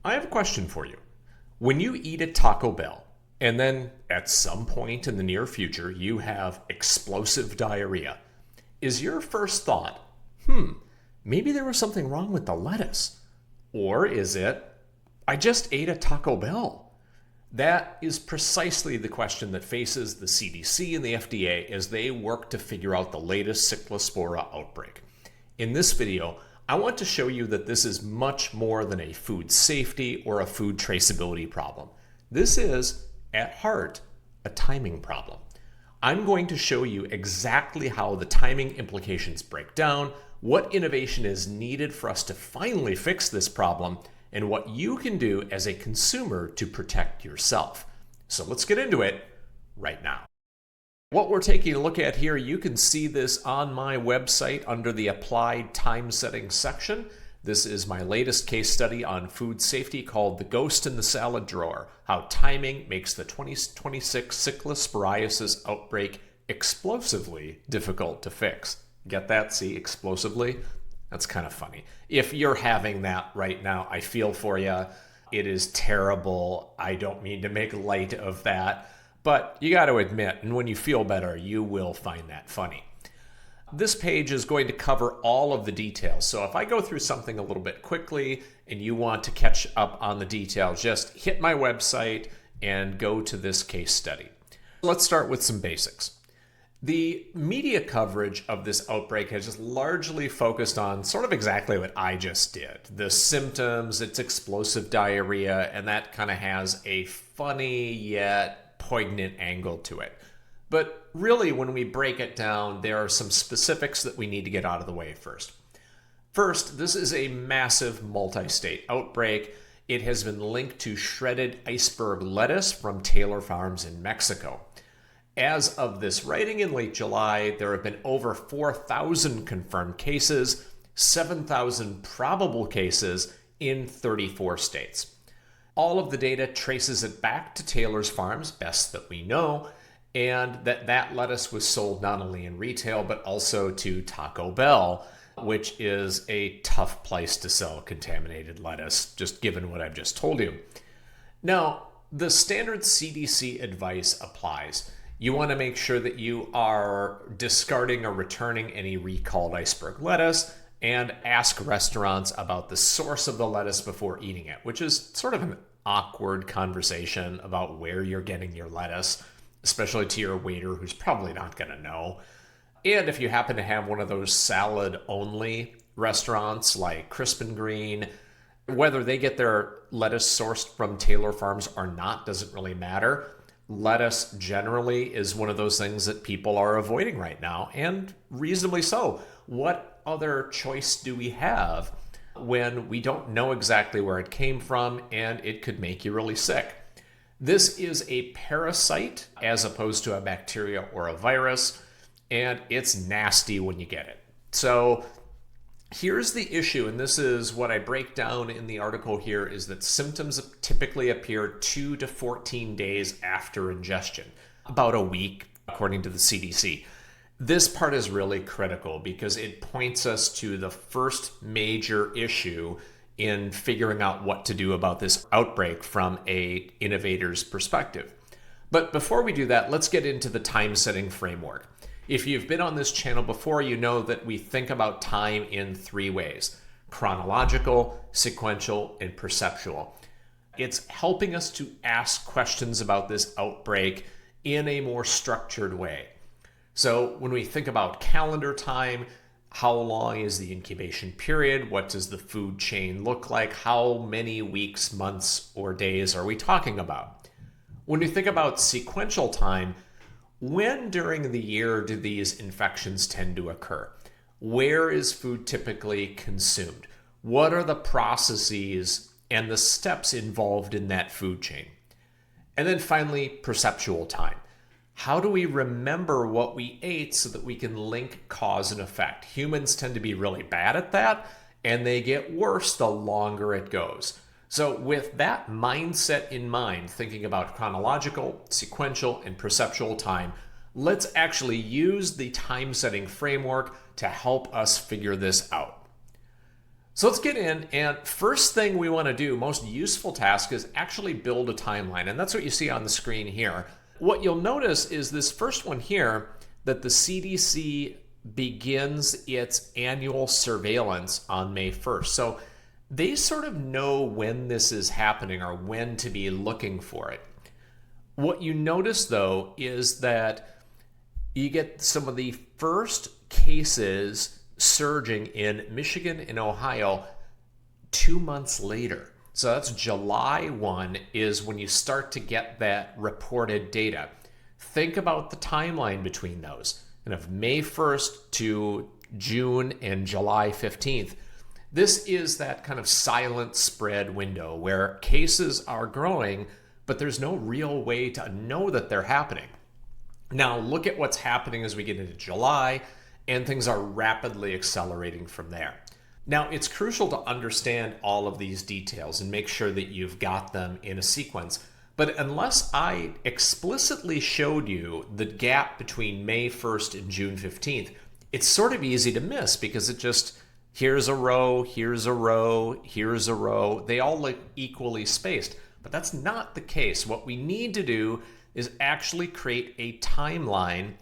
I have a question for you. When you eat at Taco Bell, and then at some point in the near future you have explosive diarrhea, is your first thought, maybe there was something wrong with the lettuce? Or is it, I just ate at Taco Bell? That is precisely the question that faces the CDC and the FDA as they work to figure out the latest Cyclospora outbreak. In this video, I want to show you that this is much more than a food safety or a food traceability problem. This is, at heart, a timing problem. I'm going to show you exactly how the timing implications break down, what innovation is needed for us to finally fix this problem, and what you can do as a consumer to protect yourself. So let's get into it right now. What we're taking a look at here, you can see this on my website under the Applied Time Setting section. This is my latest case study on food safety called The Ghost in the Salad Drawer, How Timing Makes the 2026 Cyclosporiasis Outbreak Explosively Difficult to Fix. Get that? See, explosively? That's kind of funny. If you're having that right now, I feel for you. It is terrible. I don't mean to make light of that. But you got to admit, and when you feel better, you will find that funny. This page is going to cover all of the details. So if I go through something a little bit quickly and you want to catch up on the details, just hit my website and go to this case study. Let's start with some basics. The media coverage of this outbreak has just largely focused on sort of exactly what I just did. The symptoms, it's explosive diarrhea, and that kind of has a funny yet poignant angle to it. But really, when we break it down, there are some specifics that we need to get out of the way first. First, this is a massive multi-state outbreak. It has been linked to shredded iceberg lettuce from Taylor Farms in Mexico. As of this writing in late July, there have been over 4,000 confirmed cases, 7,000 probable cases in 34 states. All of the data traces it back to Taylor's Farms, best that we know, and that lettuce was sold not only in retail, but also to Taco Bell, which is a tough place to sell contaminated lettuce, just given what I've just told you. Now, the standard CDC advice applies. You want to make sure that you are discarding or returning any recalled iceberg lettuce and ask restaurants about the source of the lettuce before eating it, which is sort of an awkward conversation about where you're getting your lettuce, especially to your waiter who's probably not going to know. And if you happen to have one of those salad-only restaurants like Crisp and Green, whether they get their lettuce sourced from Taylor Farms or not doesn't really matter. Lettuce generally is one of those things that people are avoiding right now, and reasonably so. What other choice do we have when we don't know exactly where it came from and it could make you really sick? This is a parasite as opposed to a bacteria or a virus, and it's nasty when you get it. So here's the issue, and this is what I break down in the article here, is that symptoms typically appear 2 to 14 days after ingestion, about a week, according to the CDC. This part is really critical because it points us to the first major issue in figuring out what to do about this outbreak from an innovator's perspective. But before we do that, let's get into the time-setting framework. If you've been on this channel before, you know that we think about time in 3 ways: chronological, sequential, and perceptual. It's helping us to ask questions about this outbreak in a more structured way. So when we think about calendar time, how long is the incubation period? What does the food chain look like? How many weeks, months, or days are we talking about? When we think about sequential time, when during the year do these infections tend to occur? Where is food typically consumed? What are the processes and the steps involved in that food chain? And then finally, perceptual time. How do we remember what we ate so that we can link cause and effect? Humans tend to be really bad at that, and they get worse the longer it goes. So with that mindset in mind, thinking about chronological, sequential, and perceptual time, let's actually use the time setting framework to help us figure this out. So let's get in, and first thing we want to do, most useful task, is actually build a timeline, and that's what you see on the screen here. What you'll notice is this first one here, that the CDC begins its annual surveillance on May 1st. So they sort of know when this is happening or when to be looking for it. What you notice, though, is that you get some of the first cases surging in Michigan and Ohio 2 months later. So that's July 1 is when you start to get that reported data. Think about the timeline between those. And of May 1st to June and July 15th, this is that kind of silent spread window where cases are growing, but there's no real way to know that they're happening. Now look at what's happening as we get into July, and things are rapidly accelerating from there. Now, it's crucial to understand all of these details and make sure that you've got them in a sequence. But unless I explicitly showed you the gap between May 1st and June 15th, it's sort of easy to miss because it just, here's a row, here's a row, here's a row. They all look equally spaced, but that's not the case. What we need to do is actually create a timeline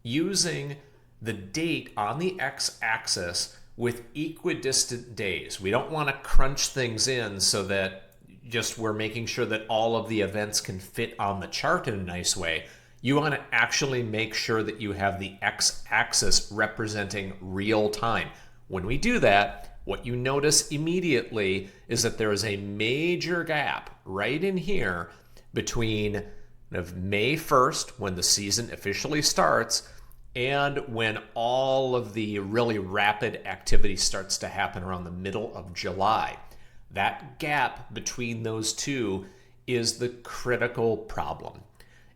using the date on the x-axis with equidistant days. We don't want to crunch things in so that just we're making sure that all of the events can fit on the chart in a nice way. You want to actually make sure that you have the x-axis representing real time. When we do that, what you notice immediately is that there is a major gap right in here between May 1st, when the season officially starts, and when all of the really rapid activity starts to happen around the middle of July. That gap between those two is the critical problem.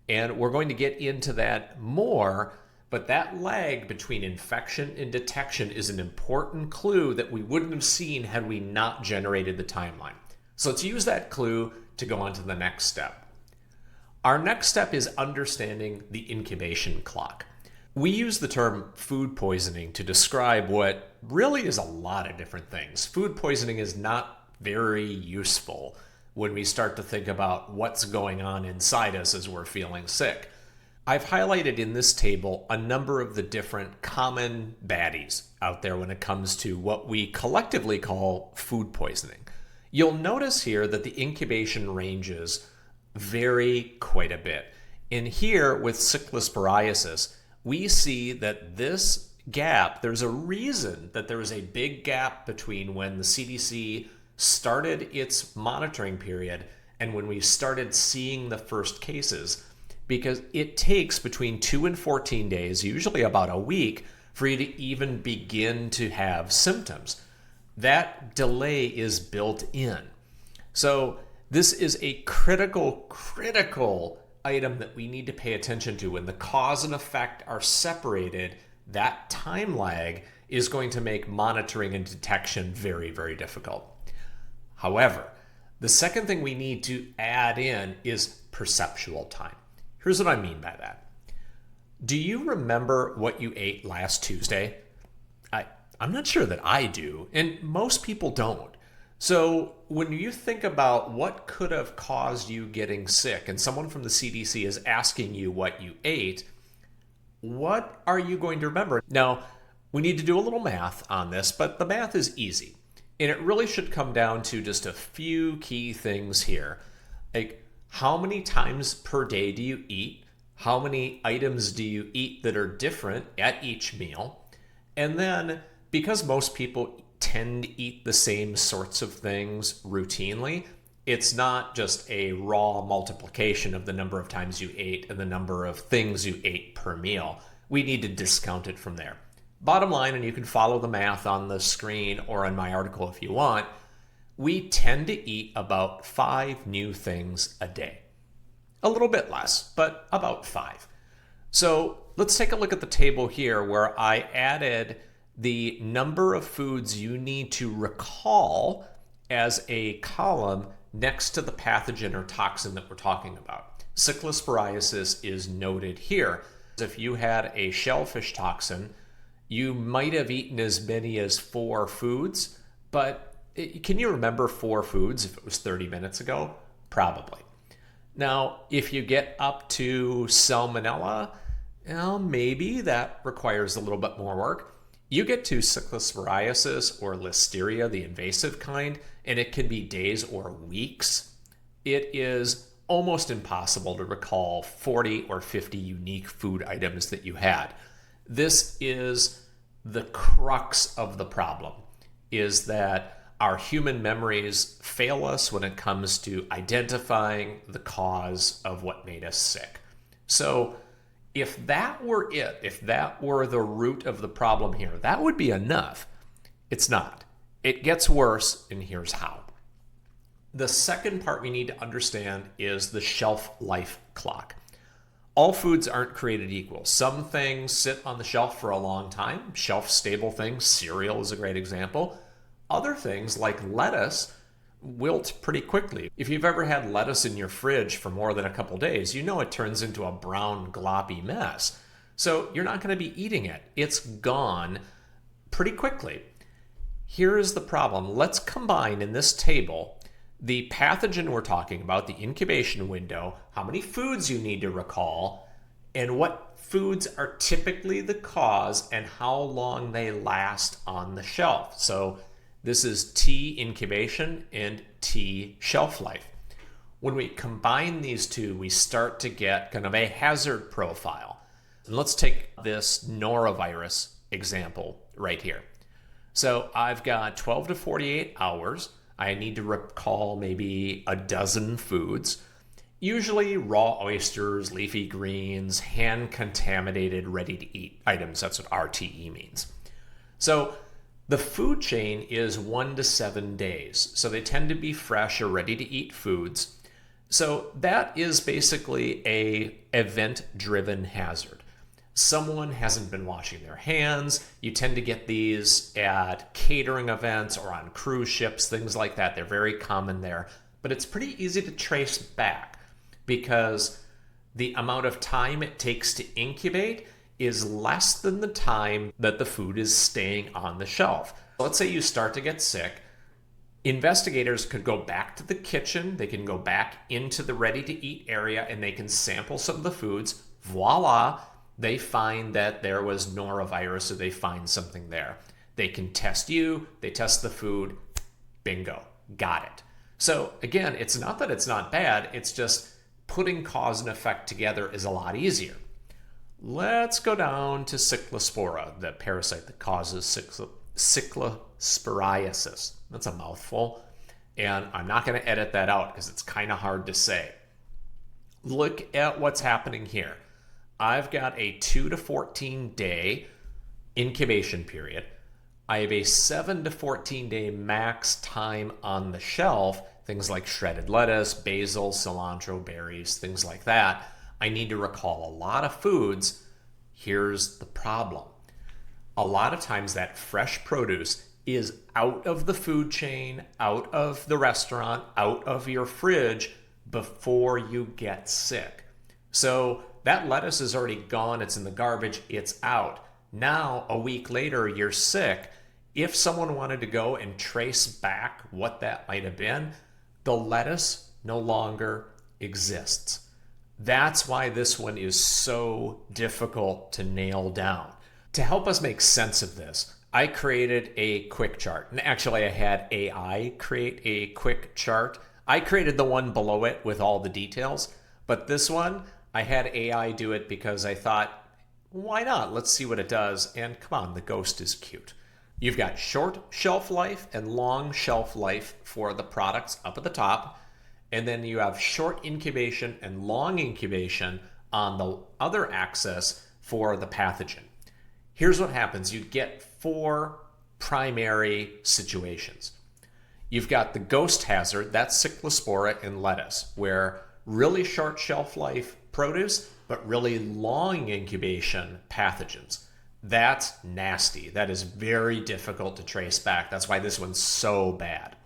And we're going to get into that more, but that lag between infection and detection is an important clue that we wouldn't have seen had we not generated the timeline. So let's use that clue to go on to the next step. Our next step is understanding the incubation clock. We use the term food poisoning to describe what really is a lot of different things. Food poisoning is not very useful when we start to think about what's going on inside us as we're feeling sick. I've highlighted in this table a number of the different common baddies out there when it comes to what we collectively call food poisoning. You'll notice here that the incubation ranges vary quite a bit. And here with Cyclosporiasis, we see that this gap, there's a reason that there was a big gap between when the CDC started its monitoring period and when we started seeing the first cases, because it takes between 2 and 14 days, usually about a week, for you to even begin to have symptoms. That delay is built in. So this is a critical item that we need to pay attention to. When the cause and effect are separated, that time lag is going to make monitoring and detection very, very difficult. However, the second thing we need to add in is perceptual time. Here's what I mean by that. Do you remember what you ate last Tuesday? I'm not sure that I do, and most people don't. So when you think about what could have caused you getting sick and someone from the CDC is asking you what you ate, what are you going to remember? Now, we need to do a little math on this, but the math is easy. And it really should come down to just a few key things here. Like, how many times per day do you eat? How many items do you eat that are different at each meal? And then, because most people tend to eat the same sorts of things routinely, it's not just a raw multiplication of the number of times you ate and the number of things you ate per meal. We need to discount it from there. Bottom line, and you can follow the math on the screen or on my article if you want, we tend to eat about 5 new things a day. A little bit less, but about 5. So let's take a look at the table here where I added the number of foods you need to recall as a column next to the pathogen or toxin that we're talking about. Cyclosporiasis is noted here. If you had a shellfish toxin, you might have eaten as many as 4 foods, But can you remember 4 foods if it was 30 minutes ago? Probably. Now, if you get up to salmonella, well, maybe that requires a little bit more work. You get to Cyclosporiasis or Listeria, the invasive kind, and it can be days or weeks. It is almost impossible to recall 40 or 50 unique food items that you had. This is the crux of the problem, is that our human memories fail us when it comes to identifying the cause of what made us sick. So if that were it, if that were the root of the problem here, that would be enough. It's not. It gets worse, and here's how. The second part we need to understand is the shelf life clock. All foods aren't created equal. Some things sit on the shelf for a long time. Shelf-stable things, cereal is a great example. Other things like lettuce wilt pretty quickly. If you've ever had lettuce in your fridge for more than a couple days, you know it turns into a brown gloppy mess. So you're not going to be eating it. It's gone pretty quickly. Here is the problem. Let's combine in this table the pathogen we're talking about, the incubation window, how many foods you need to recall, and what foods are typically the cause and how long they last on the shelf. So this is T incubation and T shelf life. When we combine these two, we start to get kind of a hazard profile. And let's take this norovirus example right here. So I've got 12 to 48 hours. I need to recall maybe a dozen foods, usually raw oysters, leafy greens, hand-contaminated, ready-to-eat items. That's what RTE means. So the food chain is 1 to 7 days, so they tend to be fresh or ready-to-eat foods. So that is basically a event-driven hazard. Someone hasn't been washing their hands. You tend to get these at catering events or on cruise ships, things like that. They're very common there. But it's pretty easy to trace back because the amount of time it takes to incubate is less than the time that the food is staying on the shelf. Let's say you start to get sick. Investigators could go back to the kitchen, they can go back into the ready-to-eat area, and they can sample some of the foods. Voila, they find that there was norovirus, or they find something there. They can test you, they test the food, bingo, got it. So again, it's not that it's not bad, it's just putting cause and effect together is a lot easier. Let's go down to Cyclospora, the parasite that causes Cyclosporiasis. That's a mouthful, and I'm not going to edit that out because it's kind of hard to say. Look at what's happening here. I've got a 2 to 14 day incubation period. I have a 7 to 14 day max time on the shelf, things like shredded lettuce, basil, cilantro, berries, things like that. I need to recall a lot of foods. Here's the problem. A lot of times that fresh produce is out of the food chain, out of the restaurant, out of your fridge before you get sick. So that lettuce is already gone, it's in the garbage, it's out. Now, a week later, you're sick. If someone wanted to go and trace back what that might have been, the lettuce no longer exists. That's why this one is so difficult to nail down. To help us make sense of this, I created a quick chart. And actually, I had AI create a quick chart. I created the one below it with all the details. But this one, I had AI do it because I thought, why not? Let's see what it does. And come on, the ghost is cute. You've got short shelf life and long shelf life for the products up at the top. And then you have short incubation and long incubation on the other axis for the pathogen. Here's what happens. You get 4 primary situations. You've got the ghost hazard, that's Cyclospora in lettuce, where really short shelf life produce, but really long incubation pathogens. That's nasty. That is very difficult to trace back. That's why this one's so bad.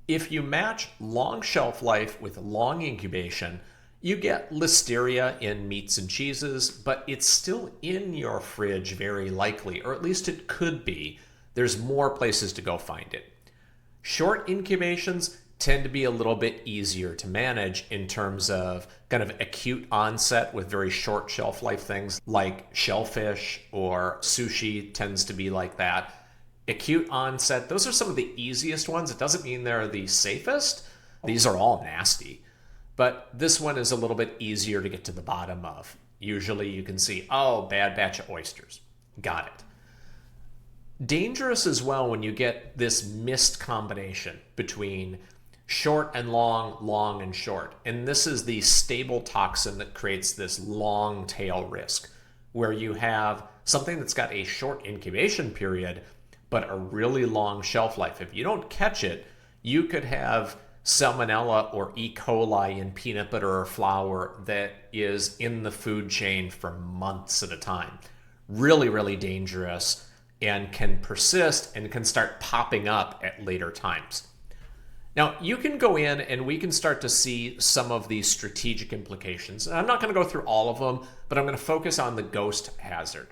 If you match long shelf life with long incubation, you get listeria in meats and cheeses, but it's still in your fridge very likely, or at least it could be. There's more places to go find it. Short incubations tend to be a little bit easier to manage in terms of kind of acute onset with very short shelf life things like shellfish or sushi tends to be like that. Acute onset, those are some of the easiest ones. It doesn't mean they're the safest. These are all nasty. But this one is a little bit easier to get to the bottom of. Usually you can see, oh, bad batch of oysters. Got it. Dangerous as well when you get this missed combination between short and long, long and short. And this is the stable toxin that creates this long tail risk, where you have something that's got a short incubation period, but a really long shelf life. If you don't catch it, you could have salmonella or E. coli in peanut butter or flour that is in the food chain for months at a time. Really, really dangerous and can persist and can start popping up at later times. Now, you can go in and we can start to see some of these strategic implications. And I'm not going to go through all of them, but I'm going to focus on the ghost hazard.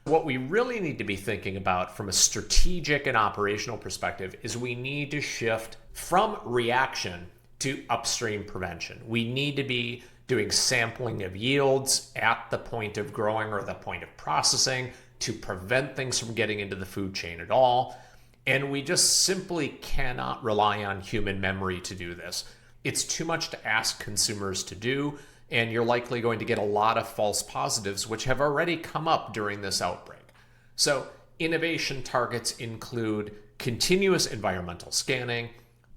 What we really need to be thinking about from a strategic and operational perspective is we need to shift from reaction to upstream prevention. We need to be doing sampling of yields at the point of growing or the point of processing to prevent things from getting into the food chain at all. And we just simply cannot rely on human memory to do this. It's too much to ask consumers to do, and you're likely going to get a lot of false positives, which have already come up during this outbreak. So innovation targets include continuous environmental scanning,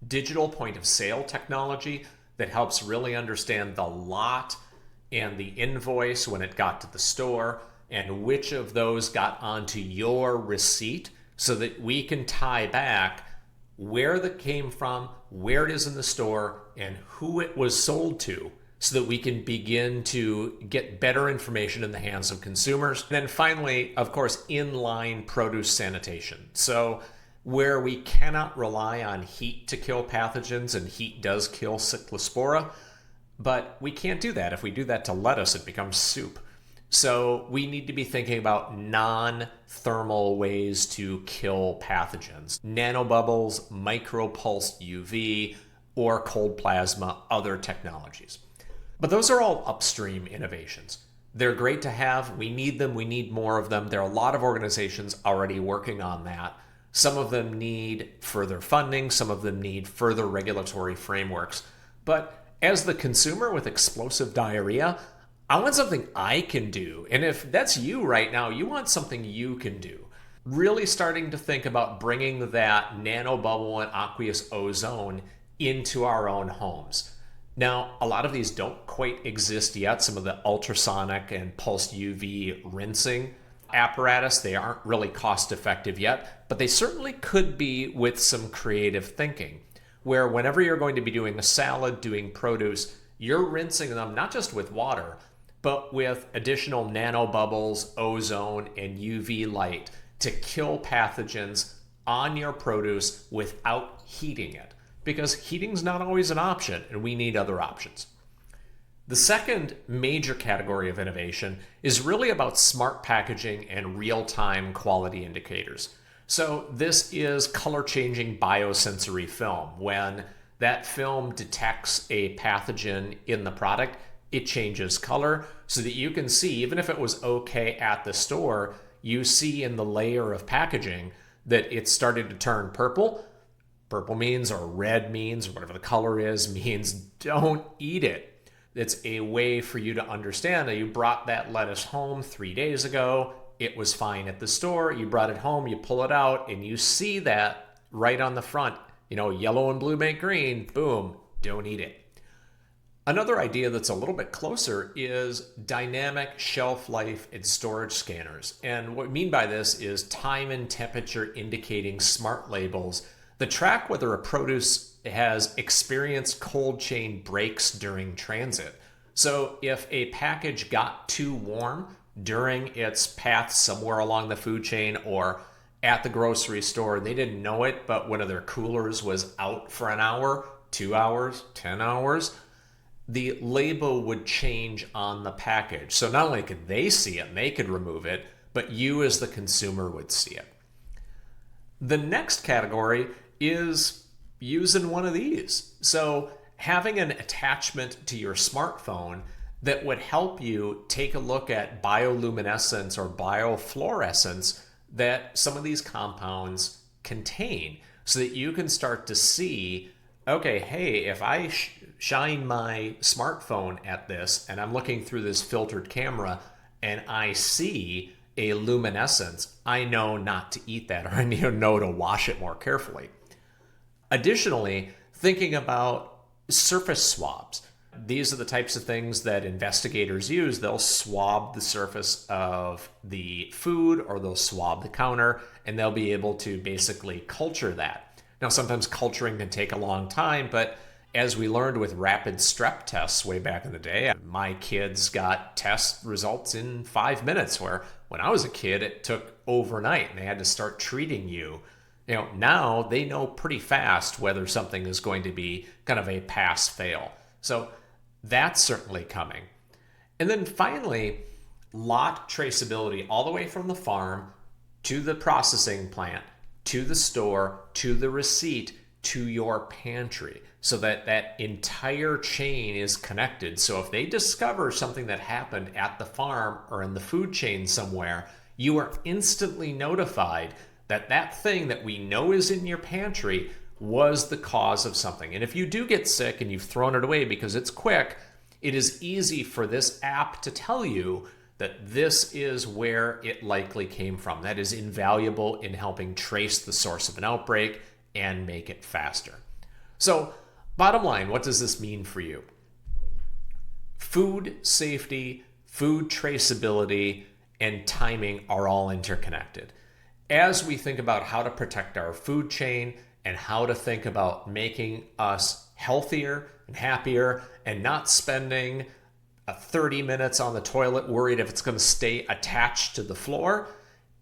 digital point of sale technology that helps really understand the lot and the invoice when it got to the store, and which of those got onto your receipt so that we can tie back where that came from, where it is in the store, and who it was sold to so that we can begin to get better information in the hands of consumers. And then finally, of course, inline produce sanitation. So where we cannot rely on heat to kill pathogens, and heat does kill Cyclospora, but we can't do that. If we do that to lettuce, it becomes soup. So we need to be thinking about non-thermal ways to kill pathogens. Nanobubbles, micropulsed UV, or cold plasma, other technologies. But those are all upstream innovations. They're great to have. We need them. We need more of them. There are a lot of organizations already working on that. Some of them need further funding. Some of them need further regulatory frameworks. But as the consumer with explosive diarrhea, I want something I can do. And if that's you right now, you want something you can do. Really starting to think about bringing that nanobubble and aqueous ozone into our own homes. Now, a lot of these don't quite exist yet. Some of the ultrasonic and pulsed UV rinsing apparatus, they aren't really cost effective yet, but they certainly could be with some creative thinking, where whenever you're going to be doing a salad, doing produce, you're rinsing them not just with water, but with additional nanobubbles, ozone, and UV light to kill pathogens on your produce without heating it. Because heating's not always an option, and we need other options. The second major category of innovation is really about smart packaging and real-time quality indicators. So this is color-changing biosensory film. When that film detects a pathogen in the product, it changes color so that you can see, even if it was okay at the store, you see in the layer of packaging that it's starting to turn purple. Purple means, or red means, or whatever the color is, means don't eat it. It's a way for you to understand that you brought that lettuce home 3 days ago. It was fine at the store. You brought it home, you pull it out, and you see that right on the front. Yellow and blue make green. Boom, don't eat it. Another idea that's a little bit closer is dynamic shelf life and storage scanners. And what we mean by this is time and temperature indicating smart labels that track whether a produce has experienced cold chain breaks during transit. So if a package got too warm during its path somewhere along the food chain or at the grocery store, and they didn't know it, but one of their coolers was out for an hour, 2 hours, 10 hours, the label would change on the package. So not only could they see it and they could remove it, but you as the consumer would see it. The next category is using one of these. So having an attachment to your smartphone that would help you take a look at bioluminescence or biofluorescence that some of these compounds contain, so that you can start to see, okay, hey, if I shine my smartphone at this and I'm looking through this filtered camera and I see a luminescence, I know not to eat that, or I know to wash it more carefully. Additionally, thinking about surface swabs. These are the types of things that investigators use. They'll swab the surface of the food, or they'll swab the counter, and they'll be able to basically culture that. Now, sometimes culturing can take a long time, but as we learned with rapid strep tests way back in the day, my kids got test results in 5 minutes, where when I was a kid, it took overnight and they had to start treating you. Now they know pretty fast whether something is going to be kind of a pass-fail. So that's certainly coming. And then finally, lot traceability all the way from the farm to the processing plant, to the store, to the receipt, to your pantry, so that that entire chain is connected. So if they discover something that happened at the farm or in the food chain somewhere, you are instantly notified that that thing that we know is in your pantry was the cause of something. And if you do get sick and you've thrown it away because it's quick, it is easy for this app to tell you that this is where it likely came from. That is invaluable in helping trace the source of an outbreak and make it faster. So, bottom line, what does this mean for you? Food safety, food traceability, and timing are all interconnected. As we think about how to protect our food chain and how to think about making us healthier and happier and not spending 30 minutes on the toilet worried if it's going to stay attached to the floor,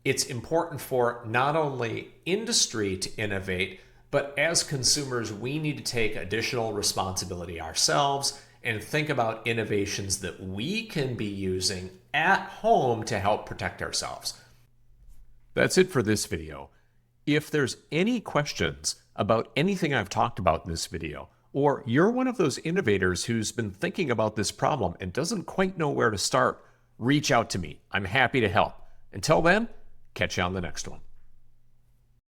it's important for not only industry to innovate, but as consumers, we need to take additional responsibility ourselves and think about innovations that we can be using at home to help protect ourselves. That's it for this video. If there's any questions about anything I've talked about in this video, or you're one of those innovators who's been thinking about this problem and doesn't quite know where to start, reach out to me. I'm happy to help. Until then, catch you on the next one.